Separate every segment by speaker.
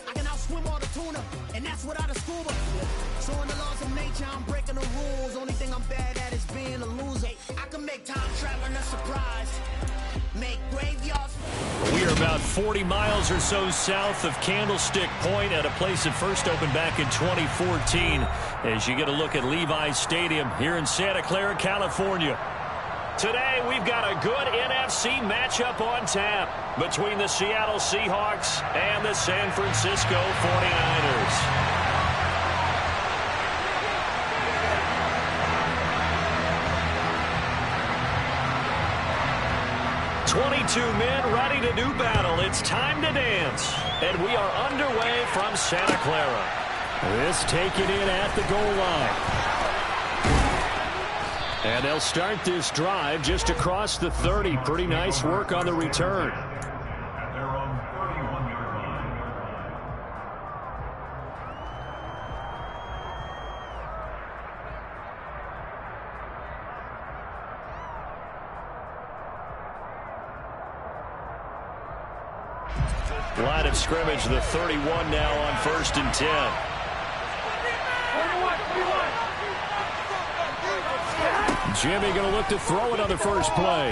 Speaker 1: I can outswim all the tuna, and that's without a scuba. So in the laws of nature, I'm breaking the rules. Only thing I'm bad at is being a loser. I can make time traveling a surprise. Make graveyards.
Speaker 2: We are about 40 miles or so south of Candlestick Point at a place that first opened back in 2014 as you get a look at Levi's Stadium here in Santa Clara, California. Today, we've got a good NFC matchup on tap between the Seattle Seahawks and the San Francisco 49ers. 22 men ready to do battle. It's time to dance. And we are underway from Santa Clara. This taken in at the goal line. And they'll start this drive just across the 30. Pretty nice work on the return. Line of scrimmage, the 31 now on 1st and 10. Jimmy going to look to throw it on the first play.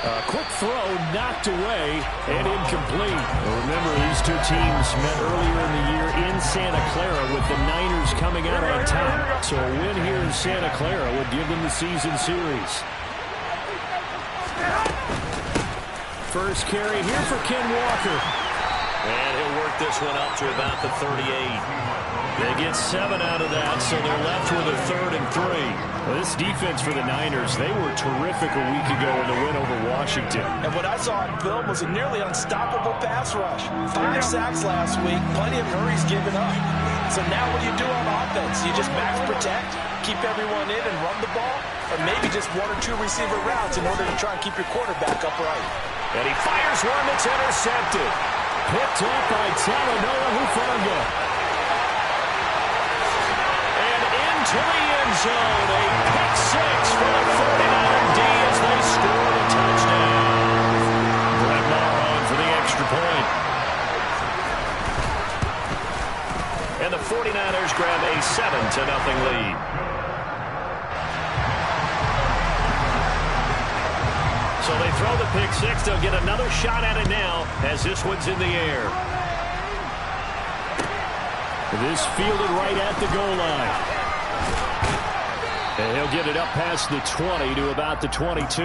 Speaker 2: A quick throw knocked away and incomplete. Remember, these two teams met earlier in the year in Santa Clara with the Niners coming out on top. So a win here in Santa Clara would give them the season series. First carry here for Ken Walker. And he'll work this one up to about the 38. They get 7 out of that, so they're left with a 3rd and 3. Well, this defense for the Niners, they were terrific a week ago in the win over Washington.
Speaker 3: And what I saw on film was a nearly unstoppable pass rush. 5 sacks last week, plenty of hurries given up. So now what do you do on offense? You just max protect, keep everyone in and run the ball, or maybe just 1 or 2 receiver routes in order to try and keep your quarterback upright.
Speaker 2: And he fires one that's intercepted. Picked up by Talanoa Hufanga. And into the end zone. A pick 6 for the 49er D as they score the touchdown. Brett Maher on for the extra point. And the 49ers grab a 7-0 lead. So they throw the pick 6. They'll get another shot at it now as this one's in the air. This fielded right at the goal line. And he'll get it up past the 20 to about the 22.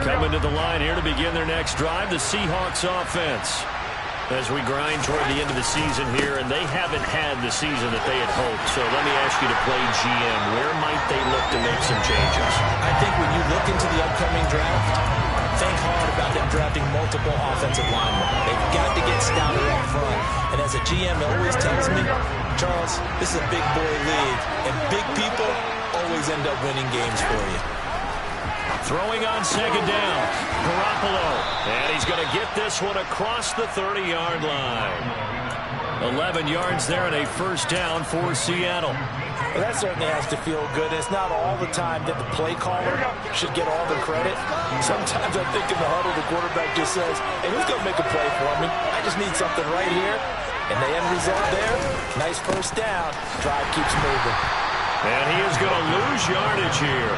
Speaker 2: Coming to the line here to begin their next drive, the Seahawks offense. As we grind toward the end of the season here, and they haven't had the season that they had hoped. So let me ask you to play GM. Where might they look to make some changes?
Speaker 3: I think when you look into the upcoming draft, think hard about them drafting multiple offensive linemen. They've got to get stouter up front. And as a GM always tells me, Charles, this is a big boy league, and big people always end up winning games for you.
Speaker 2: Throwing on 2nd down, Garoppolo. And he's going to get this one across the 30-yard line. 11 yards there and a 1st down for Seattle.
Speaker 3: Well, that certainly has to feel good. It's not all the time that the play caller should get all the credit. Sometimes I think in the huddle, the quarterback just says, hey, who's going to make a play for me? I just need something right here. And the end result there, nice 1st down. Drive keeps moving.
Speaker 2: And he is going to lose yardage here.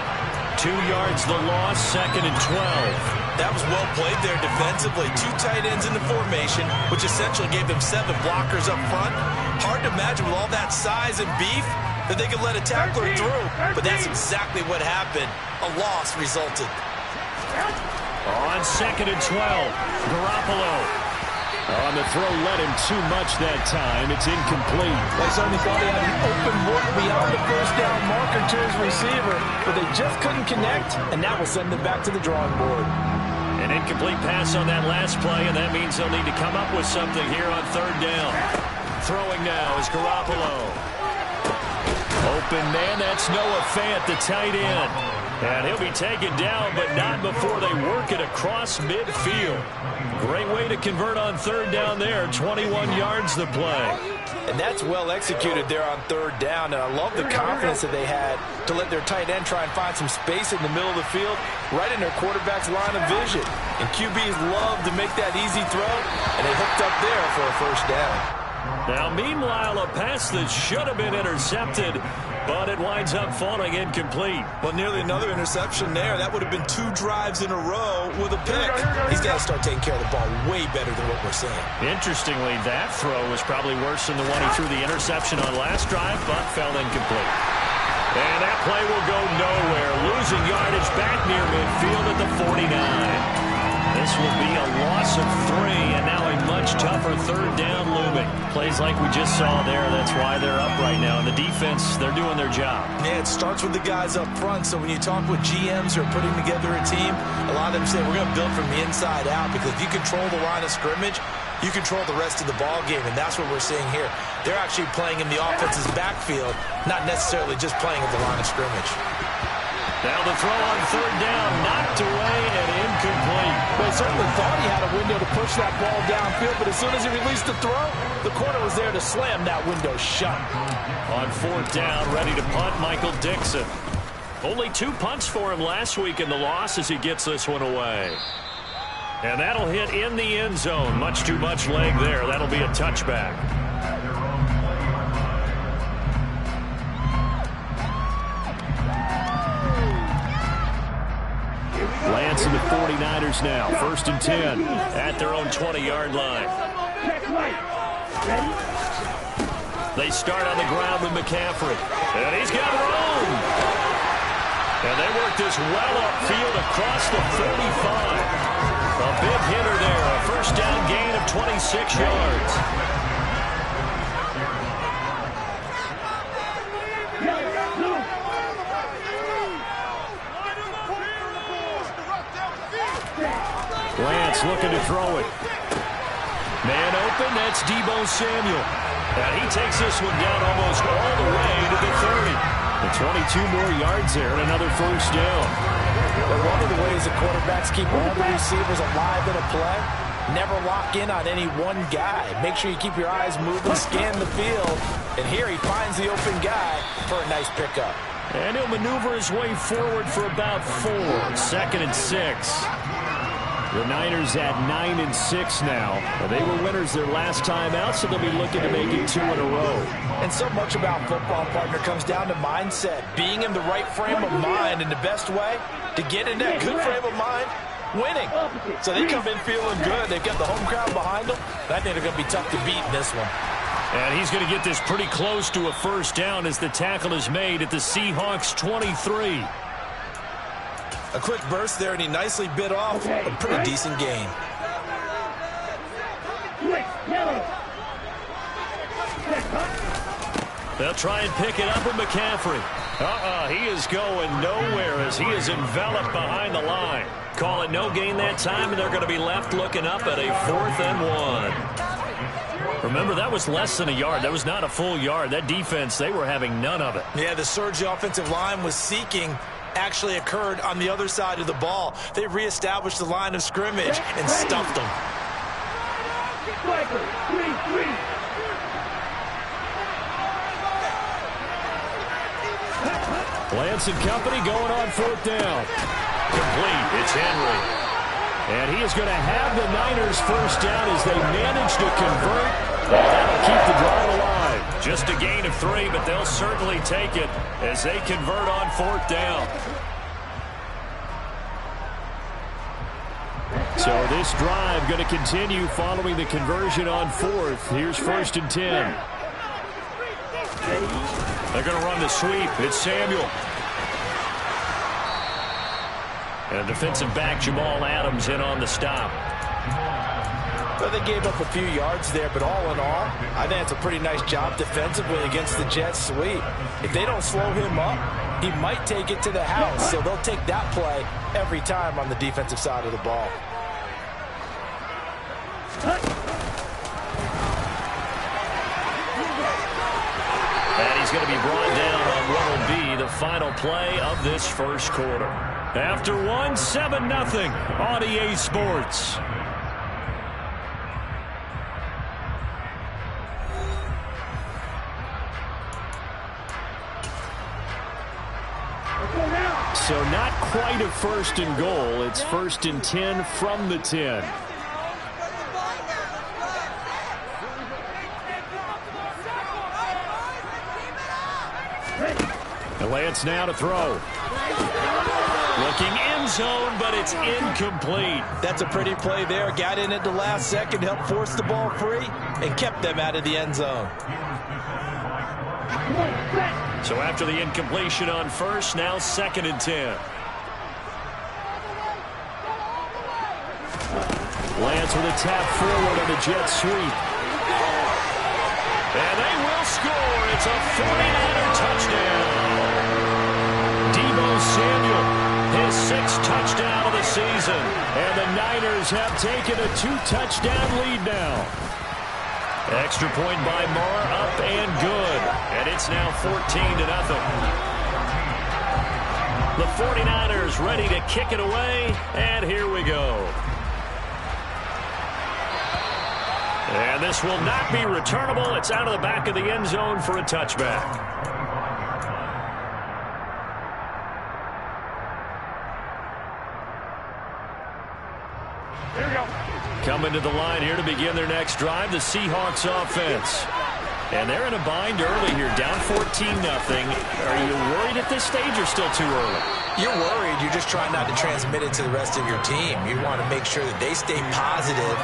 Speaker 2: 2 yards the loss, 2nd and 12.
Speaker 3: That was well played there defensively. 2 tight ends in the formation, which essentially gave them 7 blockers up front. Hard to imagine with all that size and beef that they could let a tackler through. But that's exactly what happened. A loss resulted.
Speaker 2: On 2nd and 12, Garoppolo. On the throw, led him too much that time. It's incomplete.
Speaker 3: They certainly thought he had an open look beyond the 1st down marker to his receiver, but they just couldn't connect, and that will send them back to the drawing board.
Speaker 2: An incomplete pass on that last play, and that means they'll need to come up with something here on 3rd down. Throwing now is Garoppolo. Open man, that's Noah Fant, the tight end. And he'll be taken down, but not before they work it across midfield. Great way to convert on 3rd down there. 21 yards the play.
Speaker 3: And that's well executed there on third down. And I love the confidence that they had to let their tight end try and find some space in the middle of the field, right in their quarterback's line of vision. And QBs love to make that easy throw, and they hooked up there for a first down.
Speaker 2: Now, meanwhile, a pass that should have been intercepted, but it winds up falling incomplete.
Speaker 3: Well, nearly another interception there. That would have been 2 drives in a row with a pick. He's got to start taking care of the ball way better than what we're seeing.
Speaker 2: Interestingly, that throw was probably worse than the one he threw the interception on last drive, but fell incomplete. And that play will go nowhere. Losing yardage back near midfield at the 49. This will be a loss of 3, and now a much tougher third down looming. Plays like we just saw there, that's why they're up right now. And the defense, they're doing their job.
Speaker 3: Yeah, it starts with the guys up front. So when you talk with GMs who are putting together a team, a lot of them say we're going to build from the inside out, because if you control the line of scrimmage, you control the rest of the ball game, and that's what we're seeing here. They're actually playing in the offense's backfield, not necessarily just playing at the line of scrimmage.
Speaker 2: Now the throw on third down, knocked away and incomplete.
Speaker 3: Well, he certainly thought he had a window to push that ball downfield, but as soon as he released the throw, the corner was there to slam that window shut.
Speaker 2: On fourth down, ready to punt, Michael Dixon. Only 2 punts for him last week in the loss as he gets this one away. And that'll hit in the end zone. Much too much leg there. That'll be a touchback. Lance and the 49ers now. 1st and 10 at their own 20-yard line. They start on the ground with McCaffrey. And he's got room. And they work this well upfield across the 35. A big hitter there. A first down gain of 26 yards. Lance looking to throw it. Man open, that's Deebo Samuel. And he takes this one down almost all the way to the 30. And 22 more yards there and another first down.
Speaker 3: But one of the ways the quarterbacks keep all the receivers alive in a play, never lock in on any one guy. Make sure you keep your eyes moving, scan the field. And here he finds the open guy for a nice pickup.
Speaker 2: And he'll maneuver his way forward for about 4. 2nd and 6. The Niners at 9-6 now. They were winners their last time out, so they'll be looking to make it 2 in a row.
Speaker 3: And so much about football, partner, comes down to mindset. Being in the right frame of mind, and the best way to get in that good frame of mind, winning. So they come in feeling good. They've got the home crowd behind them. I think they're going to be tough to beat in this one.
Speaker 2: And he's going to get this pretty close to a first down as the tackle is made at the Seahawks 23.
Speaker 3: A quick burst there, and he nicely bit off a pretty decent gain.
Speaker 2: They'll try and pick it up with McCaffrey. He is going nowhere as he is enveloped behind the line. Call it no gain that time, and they're going to be left looking up at a 4th and 1. Remember, that was less than a yard. That was not a full yard. That defense, they were having none of it.
Speaker 3: Yeah, the surge the offensive line was seeking actually occurred on the other side of the ball. They reestablished the line of scrimmage and stuffed them.
Speaker 2: Lance and company going on 4th down. Complete. It's Henry. And he is going to have the Niners first down as they manage to convert. That'll keep the drive alive. Just a gain of 3, but they'll certainly take it as they convert on 4th down. So this drive going to continue following the conversion on 4th. Here's 1st and 10. They're going to run the sweep. It's Samuel. And defensive back Jamal Adams in on the stop.
Speaker 3: Well, they gave up a few yards there, but all in all, I think it's a pretty nice job defensively against the Jets sweep. If they don't slow him up, he might take it to the house. So they'll take that play every time on the defensive side of the ball.
Speaker 2: And he's going to be brought down on what will be the final play of this first quarter. After 7-0 on EA Sports. So not quite a 1st and goal. It's 1st and 10 from the 10. And Lance now to throw. Looking end zone, but it's incomplete.
Speaker 3: That's a pretty play there. Got in at the last second, helped force the ball free, and kept them out of the end zone.
Speaker 2: So after the incompletion on 1st, now 2nd and 10. Lance with a tap forward on the jet sweep. And they will score. It's a 49er touchdown. Deebo Samuel, his 6th touchdown of the season. And the Niners have taken a 2-touchdown lead now. Extra point by Marr, up and good. And it's now 14-0. The 49ers ready to kick it away. And here we go. And this will not be returnable. It's out of the back of the end zone for a touchback.
Speaker 4: Here we go.
Speaker 2: Coming to the line here to begin their next drive, the Seahawks offense. And they're in a bind early here, down 14-0. Are you worried at this stage or still too early?
Speaker 3: You're worried. You're just trying not to transmit it to the rest of your team. You want to make sure that they stay positive.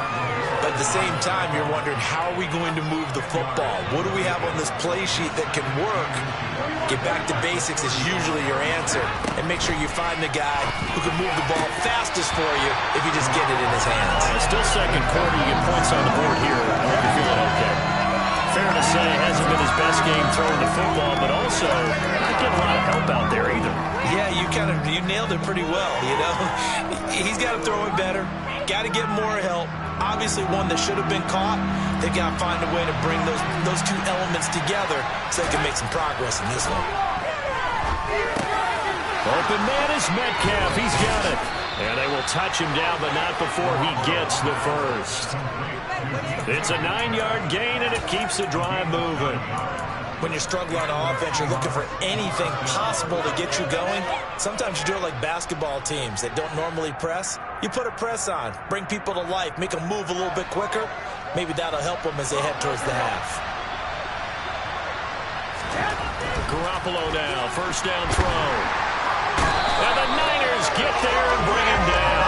Speaker 3: But at the same time, you're wondering, how are we going to move the football? What do we have on this play sheet that can work? Get back to basics is usually your answer. And make sure you find the guy who can move the ball fastest for you if you just get it in his hands.
Speaker 2: Still second quarter. You get points on the board here. I hope you're feeling okay. Fair to say, it hasn't been his best game throwing the football, but also not getting a lot of help out there either.
Speaker 3: Yeah, you nailed it pretty well, you know. He's got to throw it better. Got to get more help. Obviously one that should have been caught. They got to find a way to bring those two elements together so they can make some progress in this one.
Speaker 2: Open man is Metcalf. He's got it. And they will touch him down, but not before he gets the first. It's a 9-yard gain, and it keeps the drive moving.
Speaker 3: When you're struggling on offense, you're looking for anything possible to get you going. Sometimes you do it like basketball teams that don't normally press. You put a press on, bring people to life, make them move a little bit quicker. Maybe that'll help them as they head towards the half.
Speaker 2: Garoppolo now, first down throw. And the Niners get there and bring him down.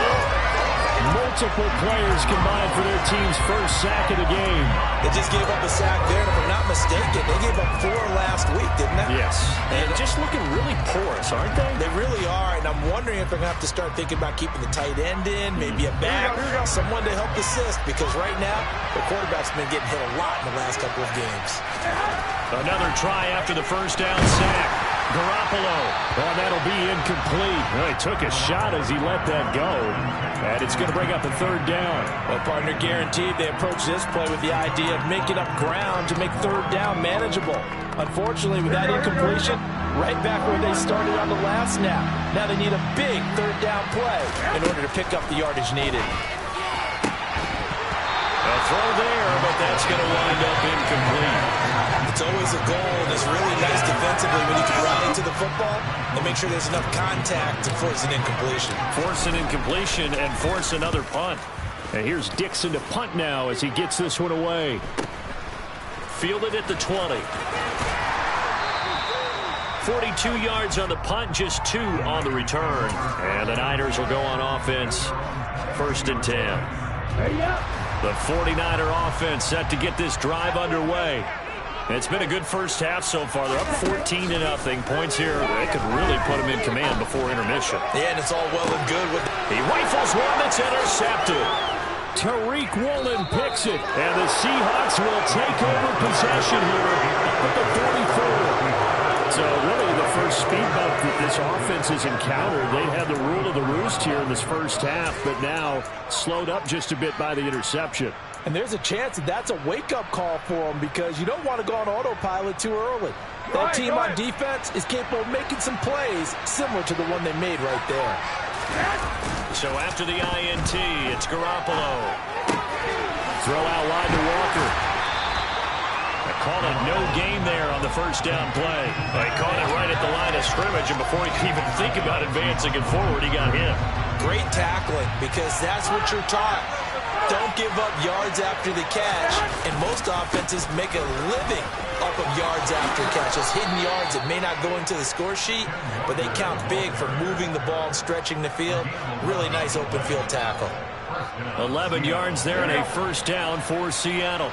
Speaker 2: Multiple players combined for their team's first sack of the game.
Speaker 3: They just gave up a sack there, and if I'm not mistaken, they gave up 4 last week, didn't they?
Speaker 2: Yes. And just looking really porous, aren't they?
Speaker 3: They really are, and I'm wondering if they're going to have to start thinking about keeping the tight end in, maybe a back, someone to help assist, because right now, the quarterback's been getting hit a lot in the last couple of games.
Speaker 2: Another try after the first down sack. Garoppolo. Oh, that'll be incomplete. Well, he took a shot as he let that go. And it's going to bring up a 3rd down.
Speaker 3: Well, partner, guaranteed they approach this play with the idea of making up ground to make 3rd down manageable. Unfortunately, with that incompletion, right back where they started on the last snap. Now they need a big 3rd down play in order to pick up the yardage needed.
Speaker 2: A throw there, but that's going to wind up incomplete.
Speaker 3: It's always a goal, and it's really nice defensively when you can rally to the football and make sure there's enough contact to force an incompletion.
Speaker 2: Force an incompletion and force another punt. And here's Dixon to punt now as he gets this one away. Fielded at the 20. 42 yards on the punt, just 2 on the return. And the Niners will go on offense, 1st and 10. The 49er offense set to get this drive underway. It's been a good first half so far. They're up 14-0. Points here, they could really put them in command before intermission.
Speaker 3: Yeah, and it's all well and good with...
Speaker 2: He rifles one that's intercepted. Tariq Woolen picks it, and the Seahawks will take over possession here at the 44. So really the first speed bump that this offense has encountered. They had the rule of the roost here in this first half, but now slowed up just a bit by the interception.
Speaker 3: And there's a chance that that's a wake-up call for them because you don't want to go on autopilot too early. That team on defense is capable of making some plays similar to the one they made right there.
Speaker 2: So after the INT, it's Garoppolo. Throw out wide to Walker. A call it no gain there on the first down play. He caught it right at the line of scrimmage, and before he could even think about advancing it forward, he got hit.
Speaker 3: Great tackling, because that's what you're taught. Don't give up yards after the catch, and most offenses make a living up of yards after catches. Hidden yards that may not go into the score sheet, but they count big for moving the ball and stretching the field. Really nice open field tackle.
Speaker 2: 11 yards there and a first down for Seattle.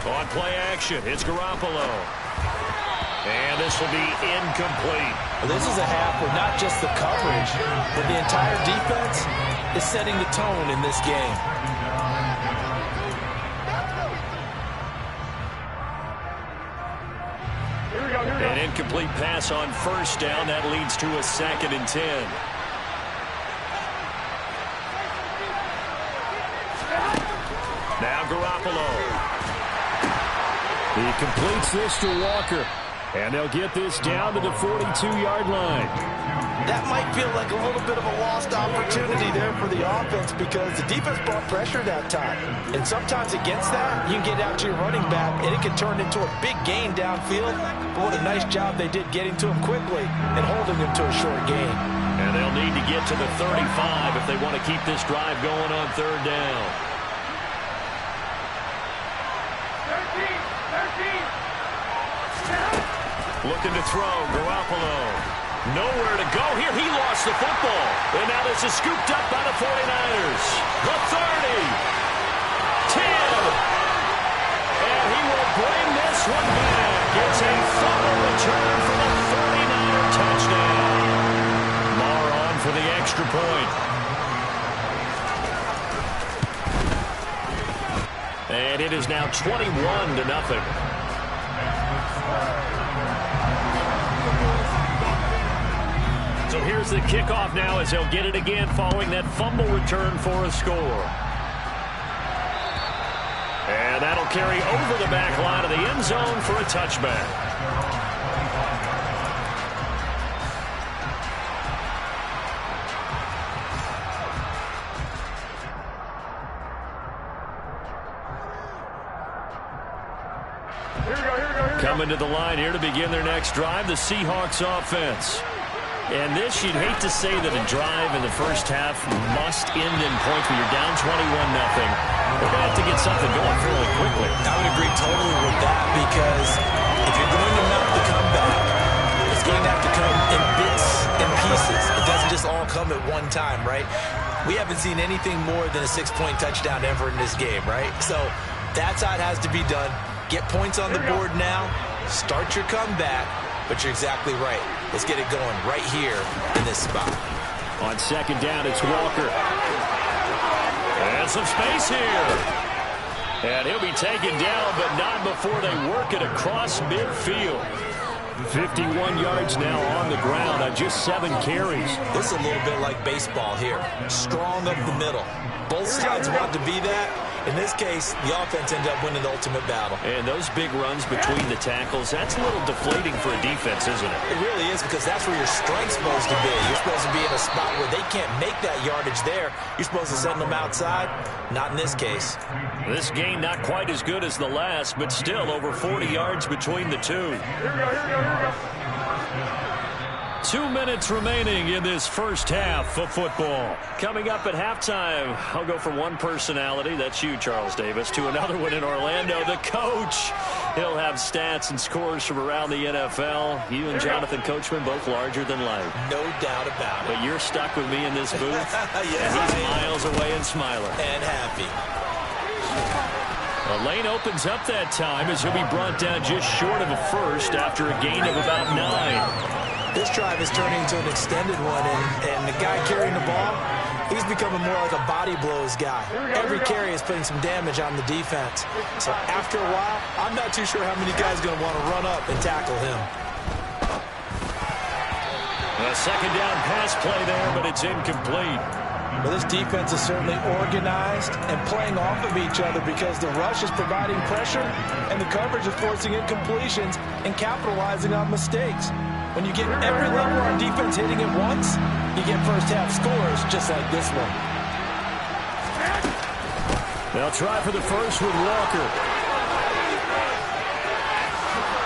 Speaker 2: On play action, it's Garoppolo. And this will be incomplete.
Speaker 3: This is a half where not just the coverage, but the entire defense is setting the tone in this game.
Speaker 2: An incomplete pass on first down. That leads to a 2nd and 10. Now Garoppolo. He completes this to Walker. And they'll get this down to the 42-yard line.
Speaker 3: That might feel like a little bit of a lost opportunity there for the offense, because the defense brought pressure that time. And sometimes against that, you can get out to your running back, and it can turn into a big gain downfield. But what a nice job they did getting to him quickly and holding him to a short gain.
Speaker 2: And they'll need to get to the 35 if they want to keep this drive going on 3rd down.
Speaker 1: 13.
Speaker 2: Looking to throw, Garoppolo. Nowhere to go here. He lost the football. And now this is scooped up by the 49ers. The 30. 10. And he will bring this one back. It's a fumble return for the 49er touchdown. Maher on for the extra point. And it is now 21-0. So here's the kickoff now as he'll get it again following that fumble return for a score. And that'll carry over the back line of the end zone for a touchback. Coming to the line here to begin their next drive, the Seahawks offense. And this, you'd hate to say that a drive in the first half must end in points when you're down 21-0. They're going to have to get something going fairly quickly.
Speaker 3: I would agree totally with that, because if you're going to mount the comeback, it's going to have to come in bits and pieces. It doesn't just all come at one time, right? We haven't seen anything more than a 6-point touchdown ever in this game, right? So that's how it has to be done. Get points on the board now. Start your comeback. But you're exactly right. Let's get it going right here in this spot.
Speaker 2: On 2nd down, it's Walker. And some space here. And he'll be taken down, but not before they work it across midfield. 51 yards now on the ground on just 7 carries.
Speaker 3: This is a little bit like baseball here. Strong up the middle. Both sides want to be that. In this case, the offense ended up winning the ultimate battle.
Speaker 2: And those big runs between the tackles, that's a little deflating for a defense, isn't it?
Speaker 3: It really is, because that's where your strength's supposed to be. You're supposed to be in a spot where they can't make that yardage there. You're supposed to send them outside. Not in this case.
Speaker 2: This game not quite as good as the last, but still over 40 yards between the two.
Speaker 1: Here we go.
Speaker 2: 2 minutes remaining in this first half of football. Coming up at halftime, I'll go from one personality, that's you, Charles Davis, to another one in Orlando, the coach. He'll have stats and scores from around the NFL. You and Jonathan Coachman, both larger than life.
Speaker 3: No doubt about it.
Speaker 2: But you're stuck with me in this booth,
Speaker 3: yes,
Speaker 2: and he's miles away and smiling.
Speaker 3: And happy.
Speaker 2: The lane opens up that time as he'll be brought down just short of a first after a gain of about 9.
Speaker 3: This drive is turning into an extended one, and the guy carrying the ball, he's becoming more like a body blows guy. Every carry is putting some damage on the defense. So after a while, I'm not too sure how many guys are going to want to run up and tackle him.
Speaker 2: A 2nd down pass play there, but it's incomplete.
Speaker 3: Well, this defense is certainly organized and playing off of each other because the rush is providing pressure and the coverage is forcing incompletions and capitalizing on mistakes. When you get every level on defense hitting at once, you get first-half scores just like this one.
Speaker 2: They'll try for the first with Walker.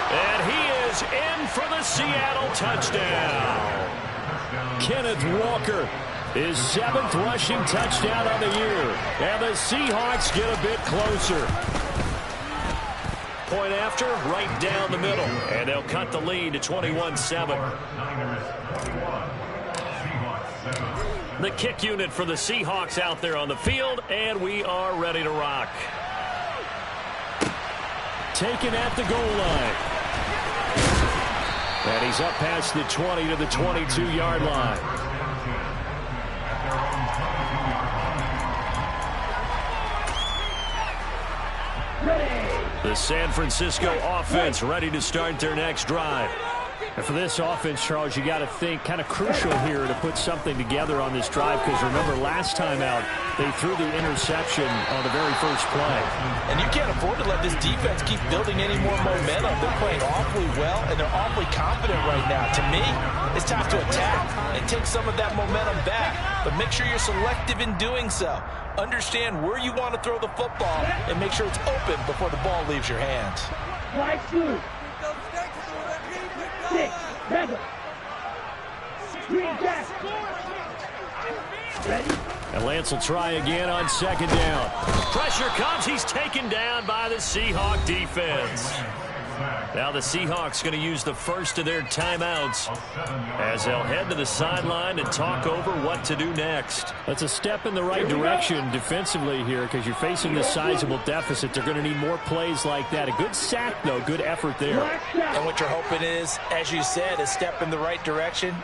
Speaker 2: And he is in for the Seattle touchdown. Kenneth Walker, his 7th rushing touchdown on the year. And the Seahawks get a bit closer. Point after, right down the middle. And they'll cut the lead to 21-7. The kick unit for the Seahawks out there on the field, and we are ready to rock. Taken at the goal line. And he's up past the 20 to the 22-yard line. The San Francisco offense ready to start their next drive. And for this offense, Charles, you got to think kind of crucial here to put something together on this drive, because remember last time out they threw the interception on the very first play.
Speaker 3: And you can't afford to let this defense keep building any more momentum. They're playing awfully well and they're awfully confident right now. To me, it's time to attack and take some of that momentum back, but make sure you're selective in doing so. Understand where you want to throw the football and make sure it's open before the ball leaves your hands.
Speaker 4: Right shoot. 6, 7. Green jack. Ready?
Speaker 2: And Lance will try again on second down. Pressure comes. He's taken down by the Seahawk defense. Now the Seahawks going to use the first of their timeouts as they'll head to the sideline and talk over what to do next. That's a step in the right direction defensively here, because you're facing this sizable deficit. They're going to need more plays like that. A good sack, though. Good effort there.
Speaker 3: And what you're hoping is, as you said, a step in the right direction.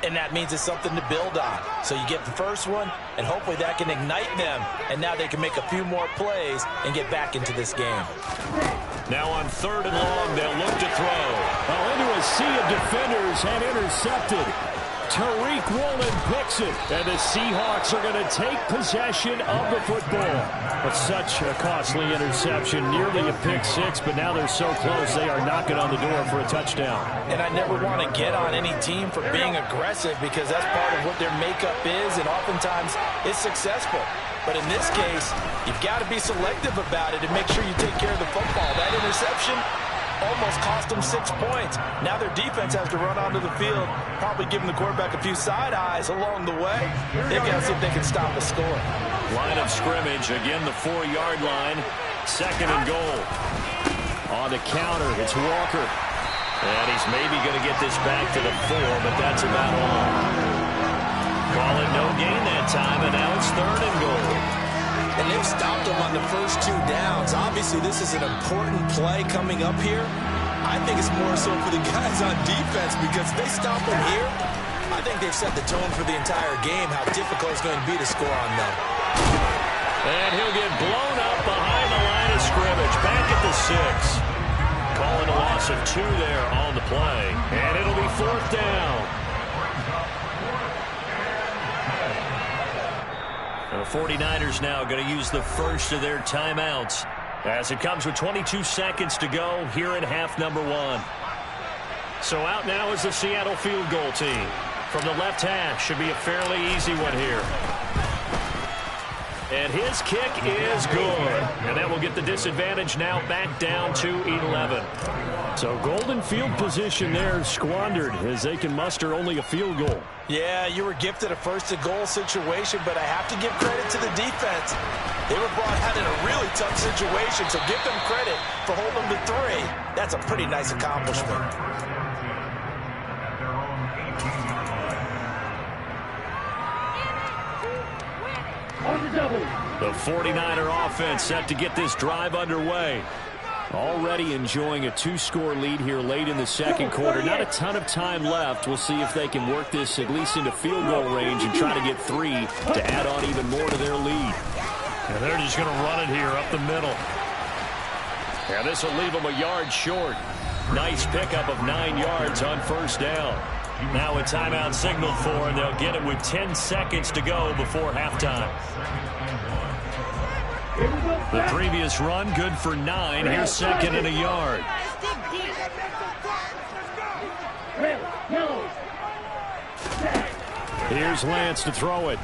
Speaker 3: And that means it's something to build on. So you get the first one, and hopefully that can ignite them. And now they can make a few more plays and get back into this game.
Speaker 2: Now on 3rd and long, they'll look to throw. Well, into a sea of defenders and intercepted. Tariq Woolen picks it, and the Seahawks are going to take possession of the football. But such a costly interception, nearly a pick six, but now they're so close they are knocking on the door for a touchdown.
Speaker 3: And I never want to get on any team for being aggressive, because that's part of what their makeup is, and oftentimes it's successful. But in this case, you've got to be selective about it and make sure you take care of the football. That interception almost cost them 6 points. Now their defense has to run onto the field, probably giving the quarterback a few side eyes along the way. They've got to see if they can stop a score.
Speaker 2: Line of scrimmage, again the 4-yard line. 2nd and goal. On the counter, it's Walker. And he's maybe going to get this back to the 4, but that's about all. Call it no gain that time, and now it's 3rd and goal.
Speaker 3: And they've stopped them on the first 2 downs. Obviously, this is an important play coming up here. I think it's more so for the guys on defense, because if they stop them here, I think they've set the tone for the entire game, how difficult it's going to be to score on them.
Speaker 2: And he'll get blown up behind the line of scrimmage, back at the 6. Calling a loss of 2 there on the play. And it'll be 4th down. The 49ers now going to use the first of their timeouts as it comes with 22 seconds to go here in half number 1. So out now is the Seattle field goal team. From the left hash, should be a fairly easy one here. And his kick is good. And that will get the disadvantage now back down to 11. So golden field position there squandered as they can muster only a field goal.
Speaker 3: Yeah, you were gifted a first-and-goal situation, but I have to give credit to the defense. They were brought out in a really tough situation, so give them credit for holding them to 3. That's a pretty nice accomplishment.
Speaker 2: The 49er offense set to get this drive underway. Already enjoying a 2-score lead here late in the second quarter. Not a ton of time left. We'll see if they can work this at least into field goal range and try to get 3 to add on even more to their lead. And they're just going to run it here up the middle. And this will leave them a yard short. Nice pickup of 9 yards on first down. Now a timeout signal for, and they'll get it with 10 seconds to go before halftime. The previous run, good for 9. Here's second and a yard. Here's Lance to throw it.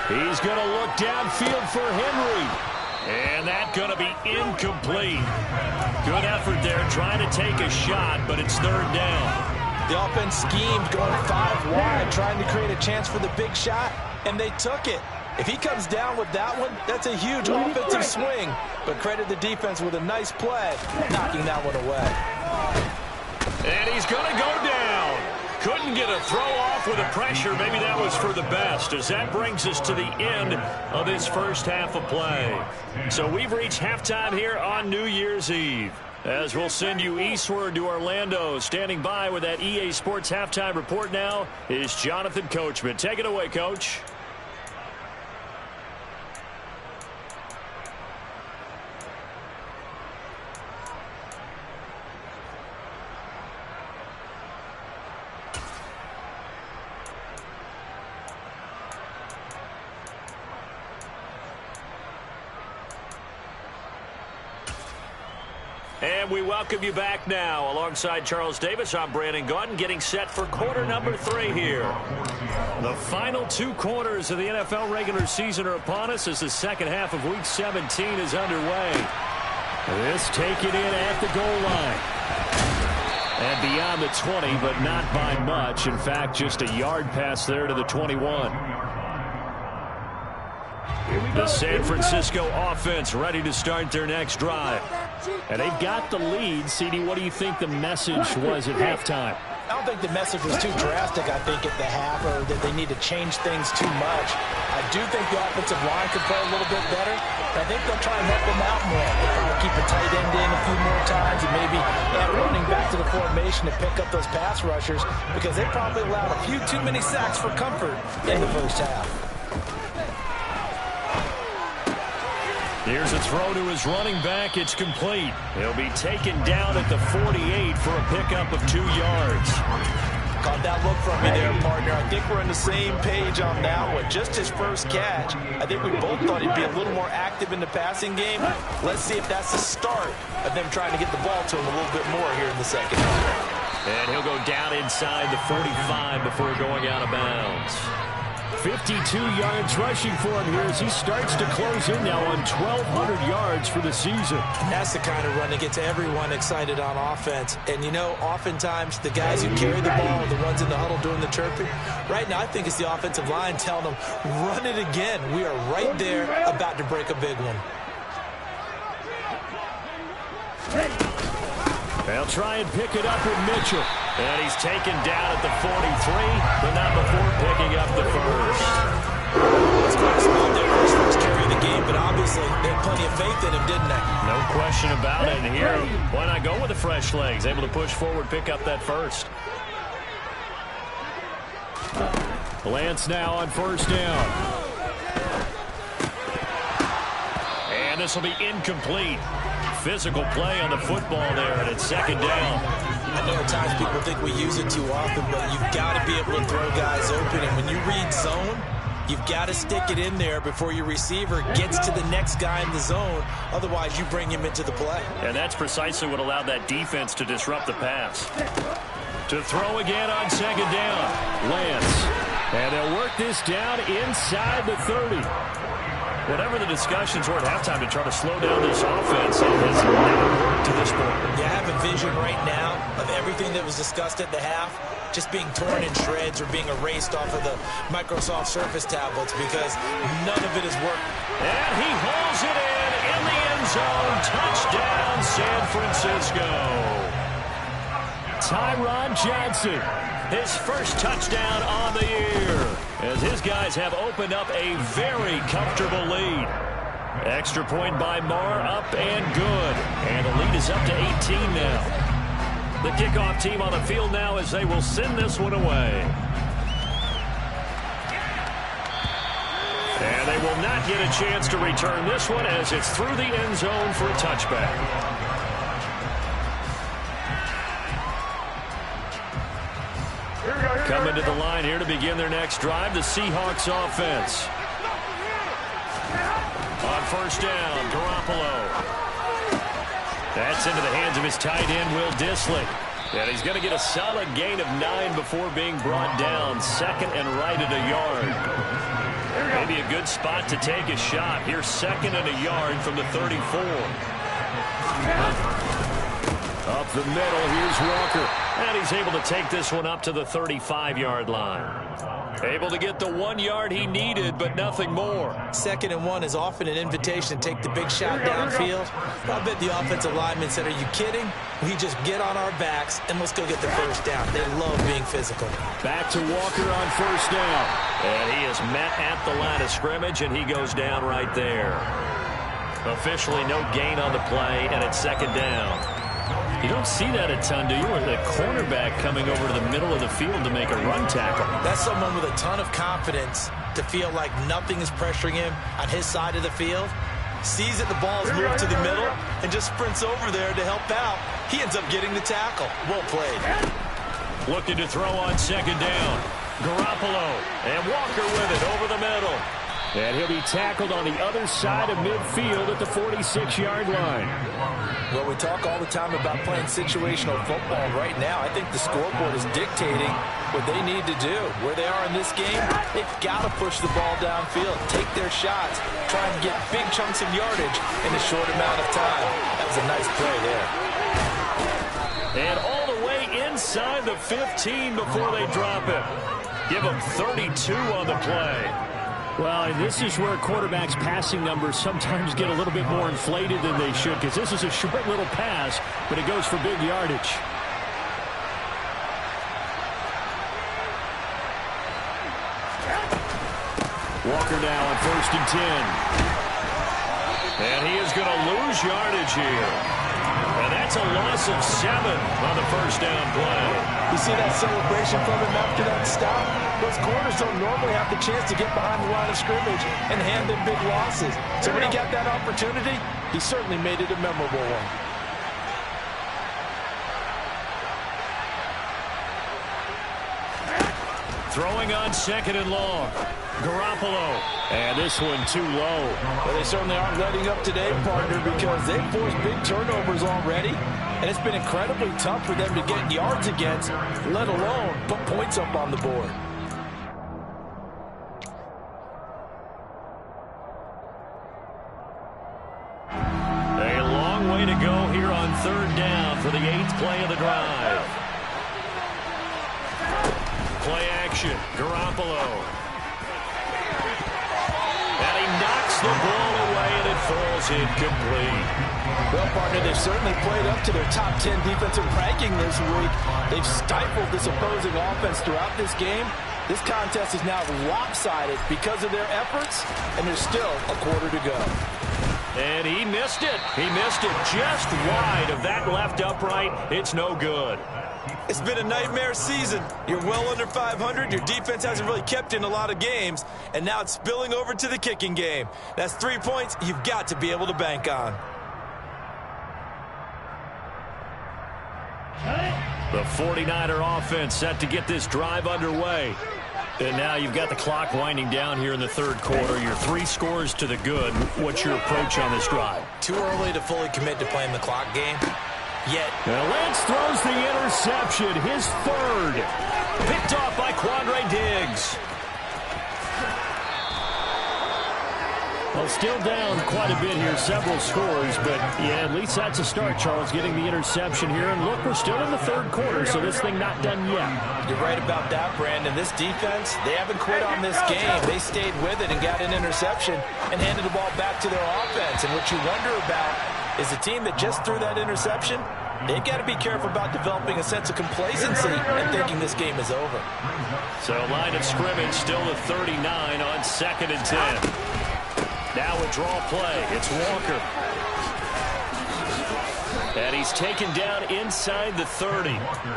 Speaker 2: He's going to look downfield for Henry. And that's going to be incomplete. Good effort there, trying to take a shot, but it's third down.
Speaker 3: The offense schemed going 5 wide, trying to create a chance for the big shot, and they took it. If he comes down with that one, that's a huge offensive swing. But credit the defense with a nice play, knocking that one away.
Speaker 2: And he's going to go down. Couldn't get a throw off with the pressure. Maybe that was for the best, as that brings us to the end of this first half of play. So we've reached halftime here on New Year's Eve, as we'll send you eastward to Orlando. Standing by with that EA Sports halftime report now is Jonathan Coachman. Take it away, Coach. And we welcome you back now. Alongside Charles Davis, I'm Brandon Gaudin, getting set for quarter number 3 here. The final 2 quarters of the NFL regular season are upon us as the second half of Week 17 is underway. This taken in at the goal line. And beyond the 20, but not by much. In fact, just a yard pass there to the 21. The San Francisco offense ready to start their next drive. And they've got the lead. CD, what do you think the message was at halftime?
Speaker 3: I don't think the message was too drastic, I think, at the half, or that they need to change things too much. I do think the offensive line could play a little bit better. I think they'll try and help them out more. They'll try to keep a tight end in a few more times and maybe running back to the formation to pick up those pass rushers, because they probably allowed a few too many sacks for comfort in the first half.
Speaker 2: Here's a throw to his running back. It's complete. He'll be taken down at the 48 for a pickup of 2 yards.
Speaker 3: Caught that look from me there, partner. I think we're on the same page on that one. Just his first catch. I think we both thought he'd be a little more active in the passing game. Let's see if that's the start of them trying to get the ball to him a little bit more here in the second half.
Speaker 2: And he'll go down inside the 45 before going out of bounds. 52 yards rushing for him here as he starts to close in now on 1,200 yards for the season.
Speaker 3: And that's the kind of run that gets everyone excited on offense. And, you know, oftentimes the guys who carry the ball are the ones in the huddle doing the chirping. Right now, I think it's the offensive line telling them, run it again. We are right there about to break a big one.
Speaker 2: They'll try and pick it up with Mitchell. And he's taken down at the 43, but not before picking up the first.
Speaker 3: That's quite a small difference for his carry of the game, but obviously they had plenty of faith in him, didn't they?
Speaker 2: No question about it. And here, why not go with the fresh legs? Able to push forward, pick up that first. Lance now on first down. And this will be incomplete. Physical play on the football there, and it's second down.
Speaker 3: I know at times people think we use it too often, but you've got to be able to throw guys open. And when you read zone, you've got to stick it in there before your receiver gets to the next guy in the zone. Otherwise, you bring him into the play.
Speaker 2: And that's precisely what allowed that defense to disrupt the pass. To throw again on second down, Lance. And they'll work this down inside the 30. Whatever the discussions were at halftime to try to slow down this offense, it has never worked to this point.
Speaker 3: You have a vision right now of everything that was discussed at the half just being torn in shreds or being erased off of the Microsoft Surface tablets, because none of it has worked.
Speaker 2: And he hauls it in the end zone. Touchdown, San Francisco. Tyron Johnson, his first touchdown on the year, as his guys have opened up a very comfortable lead. Extra point by Marr, up and good. And the lead is up to 18 now. The kickoff team on the field now as they will send this one away. And they will not get a chance to return this one as it's through the end zone for a touchback. Coming to the line here to begin their next drive, the Seahawks offense. On first down, Garoppolo. That's into the hands of his tight end, Will Dissly. And he's going to get a solid gain of 9 before being brought down. Second and right at a yard. Maybe a good spot to take a shot. Here's second and a yard from the 34. Up the middle, here's Walker. And he's able to take this one up to the 35-yard line. Able to get the 1 yard he needed, but nothing more.
Speaker 3: Second and 1 is often an invitation to take the big shot downfield. I bet the offensive lineman said, are you kidding? We just get on our backs and let's go get the first down. They love being physical.
Speaker 2: Back to Walker on first down. And he is met at the line of scrimmage, and he goes down right there. Officially no gain on the play, and it's second down. You don't see that a ton, do you? Or the cornerback coming over to the middle of the field to make a run tackle.
Speaker 3: That's someone with a ton of confidence to feel like nothing is pressuring him on his side of the field. Sees that the ball is moved to the middle and just sprints over there to help out. He ends up getting the tackle. Well played.
Speaker 2: Looking to throw on second down. Garoppolo and Walker with it over the middle. And he'll be tackled on the other side of midfield at the 46-yard line.
Speaker 3: Well, we talk all the time about playing situational football. Right now, I think the scoreboard is dictating what they need to do. Where they are in this game, they've got to push the ball downfield, take their shots, try and get big chunks of yardage in a short amount of time. That was a nice play there.
Speaker 2: And all the way inside the 15 before they drop it. Give them 32 on the play.
Speaker 5: Well, and this is where quarterbacks' passing numbers sometimes get a little bit more inflated than they should, because this is a short little pass, but it goes for big yardage.
Speaker 2: Walker now on first and 10. And he is going to lose yardage here. And that's a loss of 7 on the first down play.
Speaker 3: You see that celebration from him after that stop? Those corners don't normally have the chance to get behind the line of scrimmage and hand them big losses. So when he got that opportunity, he certainly made it a memorable one.
Speaker 2: Throwing on second and long. Garoppolo. And this one too low.
Speaker 3: Well, they certainly aren't letting up today, partner, because they've forced big turnovers already. And it's been incredibly tough for them to get yards against, let alone put points up on the board.
Speaker 2: A long way to go here on third down for the 8th play of the drive. Play action. Garoppolo. And he knocks the ball away, and it falls incomplete.
Speaker 3: Well, partner, they've certainly played up to their top 10 defensive ranking this week. They've stifled this opposing offense throughout this game. This contest is now lopsided because of their efforts, and there's still a quarter to go.
Speaker 2: And he missed it. He missed it just wide of that left upright. It's no good.
Speaker 3: It's been a nightmare season. You're well under 500. Your defense hasn't really kept in a lot of games, and now it's spilling over to the kicking game. That's 3 points you've got to be able to bank on.
Speaker 2: The 49er offense set to get this drive underway. And now you've got the clock winding down here in the third quarter. You're 3 scores to the good. What's your approach on this drive?
Speaker 3: Too early to fully commit to playing the clock game. Yet.
Speaker 2: Now Lance throws the interception, his third. Picked off by Quandre Diggs.
Speaker 5: Well, still down quite a bit here, several scores, but yeah, at least that's a start, Charles, getting the interception here. And look, we're still in the third quarter, so this thing not done yet.
Speaker 3: You're right about that, Brandon. This defense, they haven't quit on this game. They stayed with it and got an interception and handed the ball back to their offense. And what you wonder about is the team that just threw that interception, they've got to be careful about developing a sense of complacency and thinking this game is over.
Speaker 2: So line of scrimmage still at 39 on second and 10. Now a draw play. It's Walker. And he's taken down inside the 30.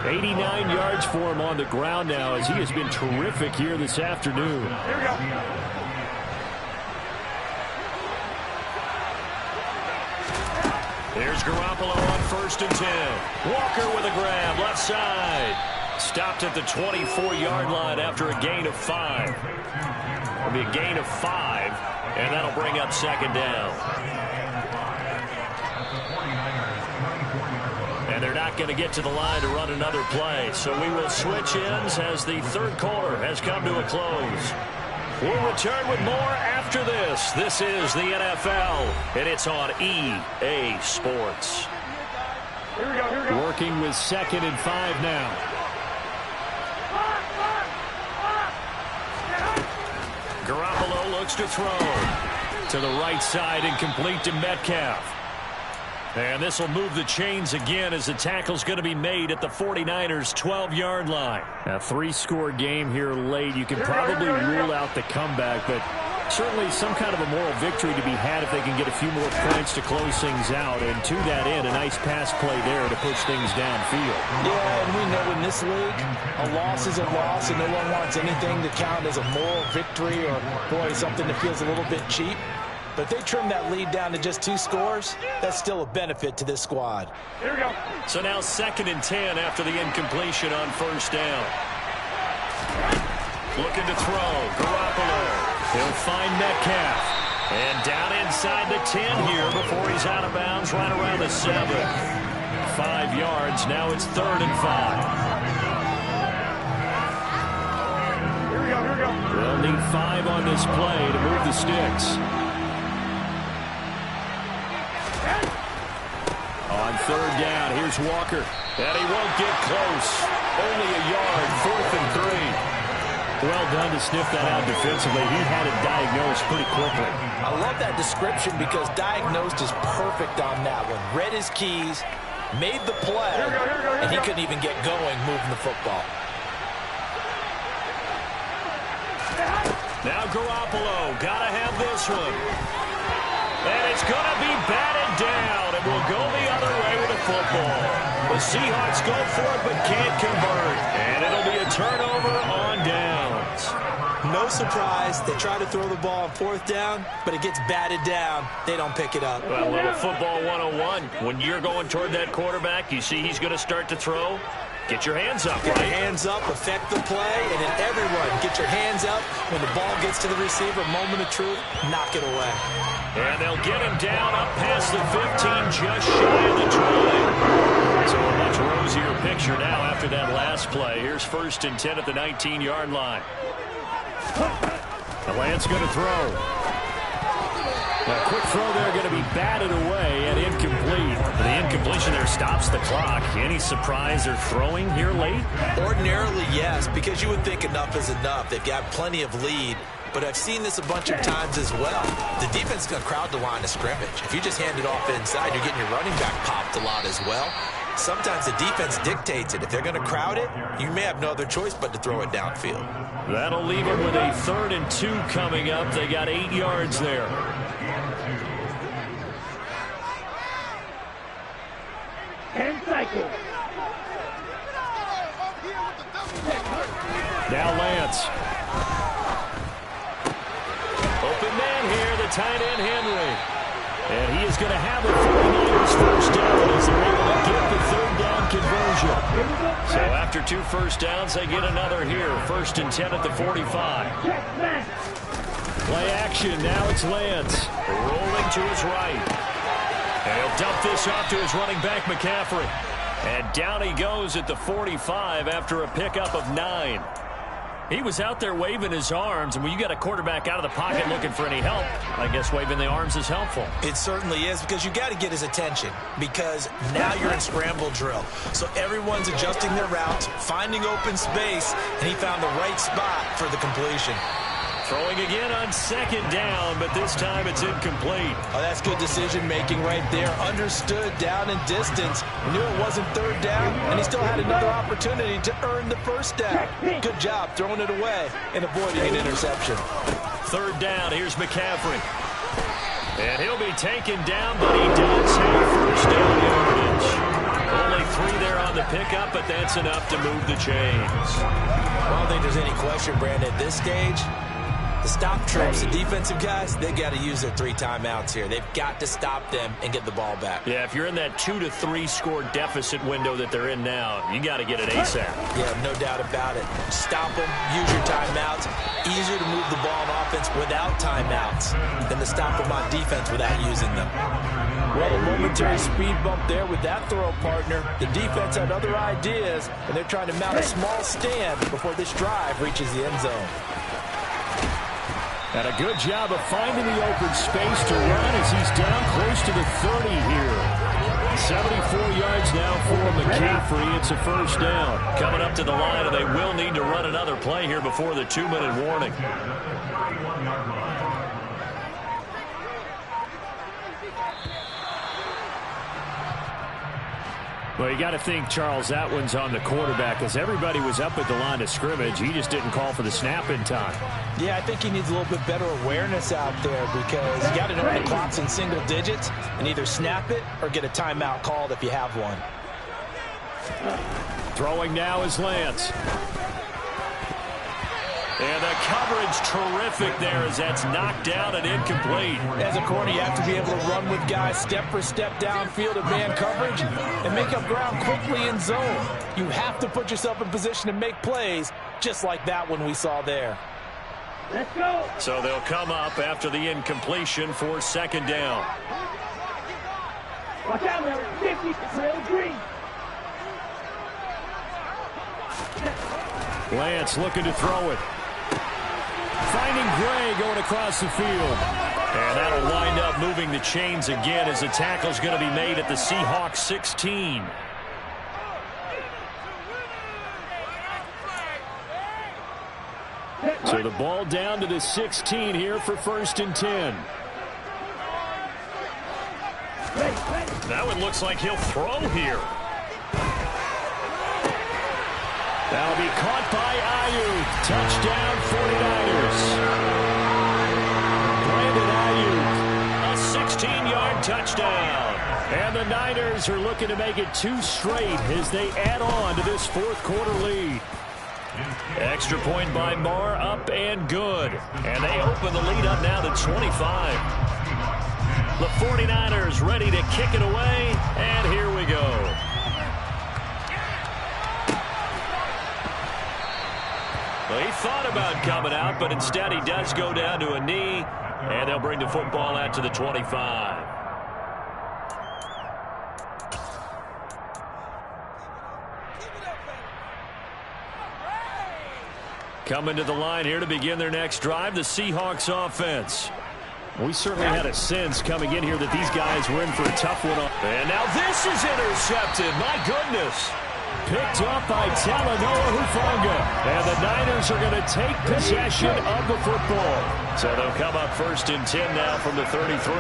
Speaker 2: 89 yards for him on the ground now as he has been terrific here this afternoon.
Speaker 4: Here we go.
Speaker 2: Here's Garoppolo on first and 10. Walker with a grab, left side. stopped at the 24-yard line after a gain of 5. It'll be a gain of 5, and that'll bring up second down. And they're not going to get to the line to run another play. So we will switch ends as the third quarter has come to a close. We'll return with more after this. This is the NFL, and it's on EA Sports.
Speaker 4: Here we go.
Speaker 5: Working with 2nd and 5 now.
Speaker 2: Garoppolo looks to throw. To the right side and complete to Metcalf. And this will move the chains again as the tackle's going to be made at the 49ers' 12-yard line. A 3-score game here late. You can probably rule out the comeback, but certainly some kind of a moral victory to be had if they can get a few more points to close things out. And to that end, a nice pass play there to push things downfield.
Speaker 3: Yeah, and we know in this league, a loss is a loss, and no one wants anything to count as a moral victory or, boy, something that feels a little bit cheap. But if they trim that lead down to just 2 scores, that's still a benefit to this squad.
Speaker 4: Here we go.
Speaker 2: So now 2nd and 10 after the incompletion on first down. Looking to throw. Garoppolo. He'll find Metcalf. And down inside the 10 here before he's out of bounds right around the 7. 5 yards. Now it's 3rd and 5.
Speaker 4: Here we go.
Speaker 5: They'll need 5 on this play to move the sticks. On 3rd down, here's Walker.
Speaker 2: And he won't get close. Only a yard, 4th and 3.
Speaker 5: Well done to sniff that out defensively. He had it diagnosed pretty quickly.
Speaker 3: I love that description because diagnosed is perfect on that one. Read his keys, made the play, and he couldn't even get going moving the football.
Speaker 2: Now Garoppolo, gotta have this one. And it's gonna be batted down, and we'll go the other way with the football. The Seahawks go for it, but can't convert. And it'll be a turnover on downs.
Speaker 3: No surprise, they try to throw the ball on 4th down, but it gets batted down. They don't pick it up.
Speaker 2: Well, a little football 101. When you're going toward that quarterback, you see he's gonna start to throw. Get your hands up,
Speaker 3: Get
Speaker 2: right?
Speaker 3: your hands up, affect the play, and then everyone get your hands up. When the ball gets to the receiver, moment of truth, knock it away.
Speaker 2: And they'll get him down up past the 15, just shy of the 20. So a much rosier picture now after that last play. Here's 1st and 10 at the 19-yard line.
Speaker 5: The Lance going to throw. A quick throw there going to be batted away and incomplete.
Speaker 2: The incompletion there stops the clock. Any surprise they're throwing here late?
Speaker 3: Ordinarily, yes, because you would think enough is enough. They've got plenty of lead. But I've seen this a bunch of times as well. The defense is going to crowd the line of scrimmage. If you just hand it off inside, you're getting your running back popped a lot as well. Sometimes the defense dictates it. If they're going to crowd it, you may have no other choice but to throw it downfield.
Speaker 2: That'll leave them with a 3rd and 2 coming up. They got 8 yards there.
Speaker 4: And cycle.
Speaker 5: Now Lance.
Speaker 2: Open man here, the tight end Henry. And he is going to have the 49ers first down as they're able to get the 3rd down conversion. So after 2 first downs, they get another here. 1st and 10 at the 45.
Speaker 5: Play action. Now it's Lance.
Speaker 2: Rolling to his right. And he'll dump this off to his running back, McCaffrey. And down he goes at the 45 after a pickup of 9. He was out there waving his arms, and when you got a quarterback out of the pocket looking for any help, I guess waving the arms is helpful.
Speaker 3: It certainly is, because you got to get his attention, because now you're in scramble drill. So everyone's adjusting their routes, finding open space, and he found the right spot for the completion.
Speaker 2: Throwing again on 2nd down, but this time it's incomplete.
Speaker 3: Oh, that's good decision-making right there. Understood down and distance. Knew it wasn't 3rd down, and he still had another opportunity to earn the 1st down. Good job throwing it away and avoiding an interception.
Speaker 2: 3rd down, here's McCaffrey. And he'll be taken down, but he does have 1st down yardage. Only 3 there on the pickup, but that's enough to move the chains.
Speaker 3: I don't think there's any question, Brandon, at this stage. The stop tropes, the defensive guys, they got to use their 3 timeouts here. They've got to stop them and get the ball back.
Speaker 2: Yeah, if you're in that 2 to 3 score deficit window that they're in now, you got to get it ASAP.
Speaker 3: Yeah, no doubt about it. Stop them, use your timeouts. Easier to move the ball on offense without timeouts than to stop them on defense without using them. Well, a momentary speed bump there with that throw, partner. The defense had other ideas, and they're trying to mount a small stand before this drive reaches the end zone.
Speaker 5: And a good job of finding the open space to run as he's down close to the 30 here. 74 yards now for McCaffrey. It's a first down.
Speaker 2: Coming up to the line, and they will need to run another play here before the 2-minute warning.
Speaker 5: Well, you got to think, Charles, that one's on the quarterback as everybody was up at the line of scrimmage. He just didn't call for the snap in time.
Speaker 3: Yeah, I think he needs a little bit better awareness out there because you got to know the clock's in single digits and either snap it or get a timeout called if you have one.
Speaker 5: Throwing now is Lance.
Speaker 2: And the coverage terrific there as that's knocked down and incomplete.
Speaker 3: As a corner, you have to be able to run with guys step for step downfield in man coverage and make up ground quickly in zone. You have to put yourself in position to make plays just like that one we saw there.
Speaker 4: Let's go.
Speaker 2: So they'll come up after the incompletion for second down.
Speaker 4: Watch out, man. 50, trail green.
Speaker 5: Lance looking to throw it. Finding Gray going across the field.
Speaker 2: And that'll wind up moving the chains again as the tackle's going to be made at the Seahawks 16.
Speaker 5: So the ball down to the 16 here for 1st and 10.
Speaker 2: That one looks like he'll throw here.
Speaker 5: That'll be caught by Ayuk. Touchdown 49ers. Brandon Ayuk.
Speaker 2: A 16-yard touchdown.
Speaker 5: And the Niners are looking to make it 2 straight as they add on to this 4th quarter lead.
Speaker 2: Extra point by Marr, up and good. And they open the lead up now to 25. The 49ers ready to kick it away, and here we go. Well, he thought about coming out, but instead he does go down to a knee, and they'll bring the football out to the 25. Coming to the line here to begin their next drive, the Seahawks offense.
Speaker 5: We certainly had a sense coming in here that these guys were in for a tough one.
Speaker 2: And now this is intercepted. My goodness.
Speaker 5: Picked up by Talanoa Hufanga. And the Niners are going to take possession of the football.
Speaker 2: So they'll come up 1st and 10 now from the 33.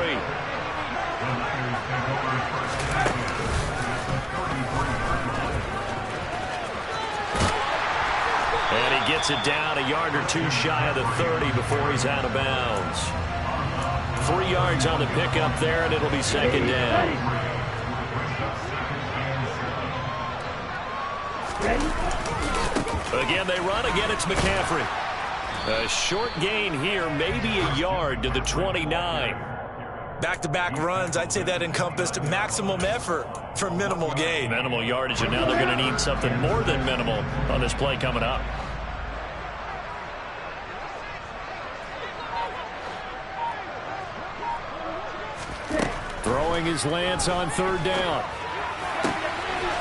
Speaker 2: And he gets it down a yard or 2 shy of the 30 before he's out of bounds. 3 yards on the pickup there, and it'll be second down. Again, they run. Again, it's McCaffrey. A short gain here, maybe a yard to the 29.
Speaker 3: Back-to-back runs, I'd say that encompassed maximum effort for minimal gain.
Speaker 2: Minimal yardage, and now they're going to need something more than minimal on this play coming up.
Speaker 5: Throwing his Lance on 3rd down.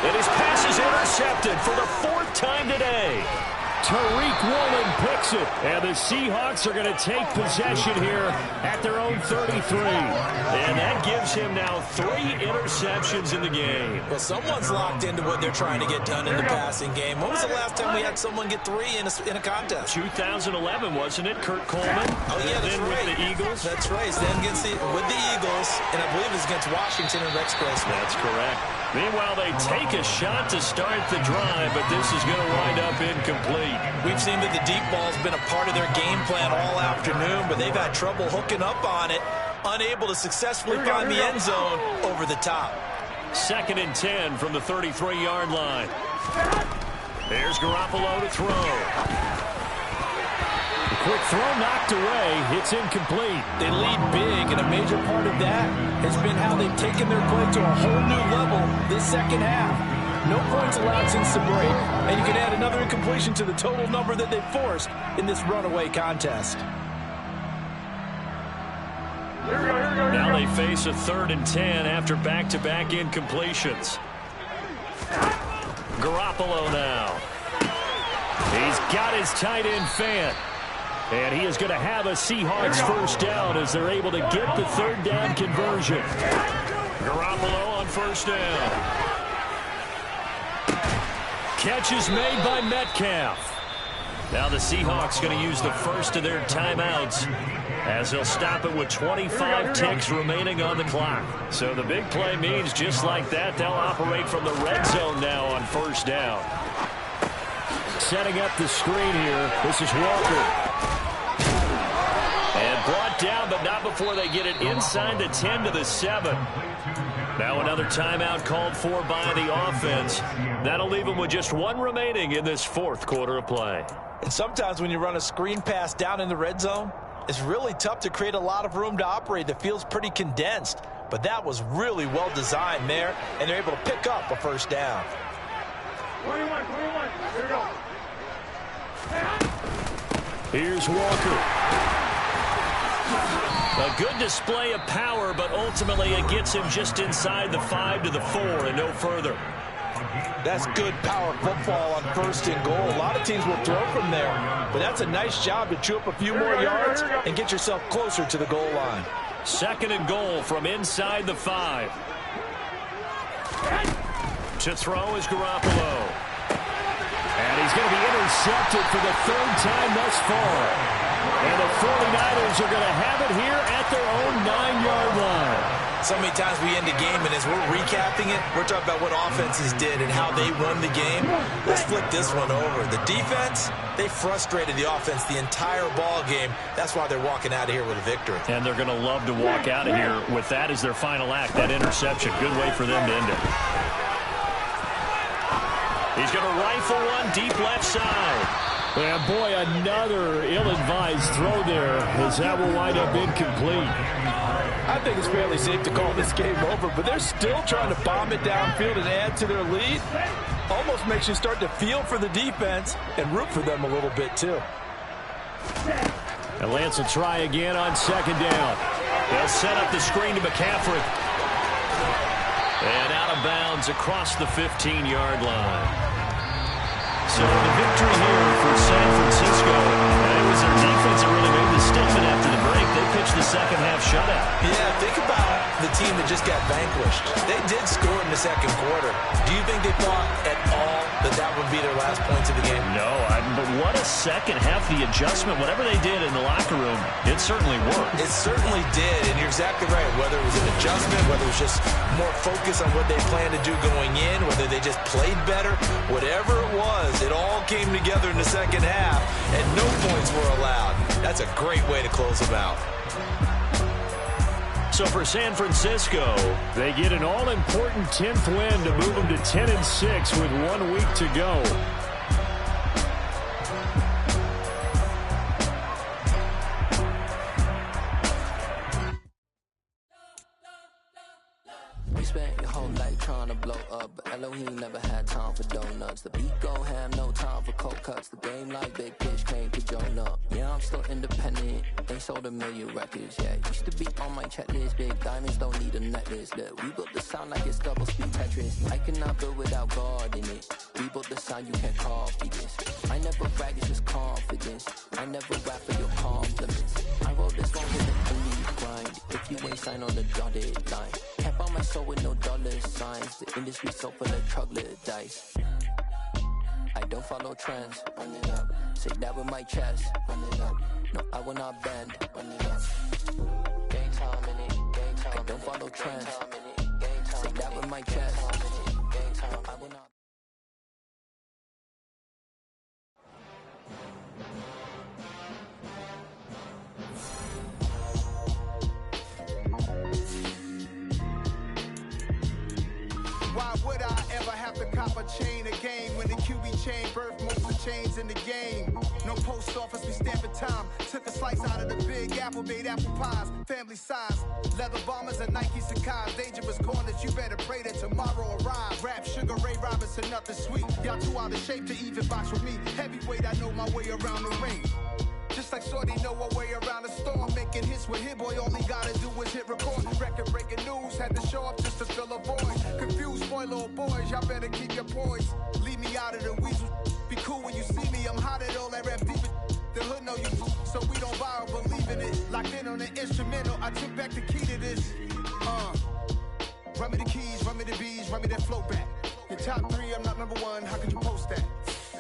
Speaker 2: And his pass is intercepted for the 4th time today.
Speaker 5: Tariq Woolen picks it. And the Seahawks are going to take possession here at their own 33.
Speaker 2: And that gives him now 3 interceptions in the game.
Speaker 3: Well, someone's locked into what they're trying to get done in the passing game. When was the last time we had someone get 3 in a contest?
Speaker 2: 2011, wasn't it? Kurt Coleman.
Speaker 3: Oh, yeah, that's
Speaker 2: then
Speaker 3: right.
Speaker 2: With the Eagles.
Speaker 3: That's right. Then with the Eagles, and I believe it's against Washington and Rex Grossman.
Speaker 2: That's correct. Meanwhile, they take a shot to start the drive, but this is going to wind up incomplete.
Speaker 3: We've seen that the deep ball's been a part of their game plan all afternoon, but they've had trouble hooking up on it, unable to successfully find the end zone over the top.
Speaker 2: 2nd and 10 from the 33-yard line. There's Garoppolo to throw.
Speaker 5: Quick throw knocked away. It's incomplete.
Speaker 3: They lead big, and a major part of that has been how they've taken their play to a whole new level this second half. No points allowed since the break, and you can add another incompletion to the total number that they forced in this runaway contest.
Speaker 2: Now they face a 3rd and 10 after back-to-back incompletions. Garoppolo now. He's got his tight end fan. And he is going to have a Seahawks first down as they're able to get the 3rd down conversion. Garoppolo on first down. Catch is made by Metcalf. Now the Seahawks going to use the first of their timeouts as they'll stop it with 25 ticks remaining on the clock. So the big play means just like that, they'll operate from the red zone now on first down. Setting up the screen here, this is Walker. And brought down, but not before they get it inside the 10 to the 7. Now another timeout called for by the offense. That'll leave them with just one remaining in this 4th quarter of play.
Speaker 3: And sometimes when you run a screen pass down in the red zone, it's really tough to create a lot of room to operate. It feels pretty condensed. But that was really well designed there, and they're able to pick up a first down.
Speaker 4: 21, here we go.
Speaker 5: Here's Walker.
Speaker 2: A good display of power, but ultimately it gets him just inside the 5 to the 4 and no further.
Speaker 3: That's good power football on 1st and goal. A lot of teams will throw from there, but that's a nice job to chew up a few more yards and get yourself closer to the goal line.
Speaker 2: 2nd and goal from inside the 5. To throw is Garoppolo.
Speaker 5: And he's going to be intercepted for the 3rd time thus far. And the 49ers are going to have it here at their own 9-yard line.
Speaker 3: So many times we end the game, and as we're recapping it, we're talking about what offenses did and how they won the game. Let's flip this one over. The defense, they frustrated the offense the entire ball game. That's why they're walking out of here with a victory.
Speaker 2: And they're going to love to walk out of here with that as their final act, that interception. Good way for them to end it. He's going to rifle one deep left side.
Speaker 5: And boy, another ill-advised throw there as that will wind up incomplete.
Speaker 3: I think it's fairly safe to call this game over, but they're still trying to bomb it downfield and add to their lead. Almost makes you start to feel for the defense and root for them a little bit, too.
Speaker 5: And Lance will try again on 2nd down.
Speaker 2: They'll set up the screen to McCaffrey. And out of bounds across the 15-yard line. So the victory here for San Francisco. It was their defense that really made the statement after the break. They pitched the second half shutout.
Speaker 3: Yeah, think about the team that just got vanquished. They did score in the 2nd quarter. Do you think they thought at all that would be their last points of the game?
Speaker 2: No, but what a second half. The adjustment, whatever they did in the locker room, it certainly worked.
Speaker 3: It certainly did, and you're exactly right. Whether it was an adjustment, whether it was just more focus on what they planned to do going in, whether they just played better, whatever it was, it all came together in the second half, and no points were allowed. That's a great way to close them out.
Speaker 2: So for San Francisco,
Speaker 5: they get an all-important 10th win to move them to 10-6 with 1 week to go.
Speaker 6: Spent your whole life trying to blow up, but Elohim never had time for donuts. The beat gon' have no time for cold cuts. The game like Big Pitch came to join up. Yeah, I'm still independent. They sold 1 million records. Yeah, used to be on my checklist. Big diamonds don't need a necklace. Look, we built the sound like it's double speed Tetris. I cannot build without God in it. We built the sound, you can't copy this. I never brag, it's just confidence. I never rap for your compliments. I wrote this song with an elite grind. If you ain't signed on the dotted line, can't buy my soul with no dollar signs. The industry so full of troglodytes. I don't follow trends. Run it up. Say that with my chest. Run it up. No, I will not bend. Run it up. Game time in it. Game time. I don't follow trends. Say that with my chest. Game time. I will not.
Speaker 7: Why would I ever have to cop a chain again when the QB chain birth most of chains in the game. No post office, we stamping time. Took a slice out of the Big Apple, made apple pies. Family size, leather bombers and Nike Sacai's. Dangerous corners, you better pray that tomorrow arrives. Rap, Sugar Ray Robinson, nothing sweet. Y'all too out of shape to even box with me. Heavyweight, I know my way around the ring. Just like Shorty know her way around the storm. Making hits with Hit Boy, all he gotta do is hit record. Record breaking news, had to show up just to fill a void. Confused boy, little boys, y'all better keep your poise. Leave me out of the weasel. Be cool when you see me, I'm hot at all that rap deep. The hood know you, so we don't borrow, believe in it. Locked in on the instrumental, I took back the key to this. Run me the keys, run me the bees, run me that flow back. Your top 3, I'm not number 1, how could you post that?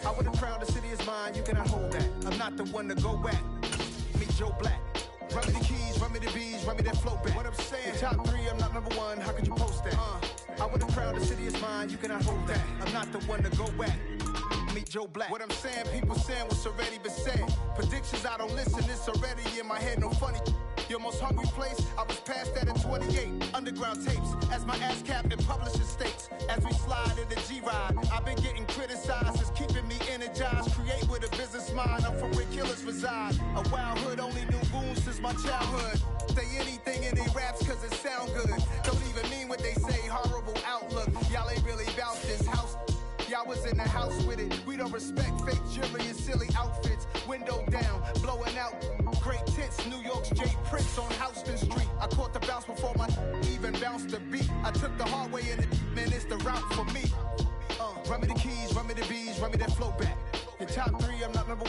Speaker 7: I would've crowned the city is mine, you cannot hold that. I'm not the one to go back. Meet Joe Black. Run me the keys, run me the bees, run me that flow back. What I'm saying, your top 3, I'm not number 1, how could you post that? I would've crowned the city is mine, you cannot hold that. I'm not the one to go back. Meet Joe Black. What I'm saying, people saying what's already been said. Predictions, I don't listen, it's already in my head, no funny. Your most hungry place, I was past that in 28. Underground tapes, as my ass cap in publishing states. As we slide in the G-Ride, I've been getting criticized, it's keeping me energized. Create with a business mind, I'm from where killers reside. A wild hood, only knew goons since my childhood. Say anything in they raps cause it sound good. Don't even mean what they say, horrible outlook. Y'all ain't really about this house. Y'all was in the house with it. We don't respect fake jewelry and silly outfits. Window down, blowing out. Great tits, New York's J. Prince on Houston Street. I caught the bounce before my even bounced the beat. I took the hard way in it, man, it's the route for me. Run me the keys, run me the bees, run me that flow back. Your top 3, I'm not number 1.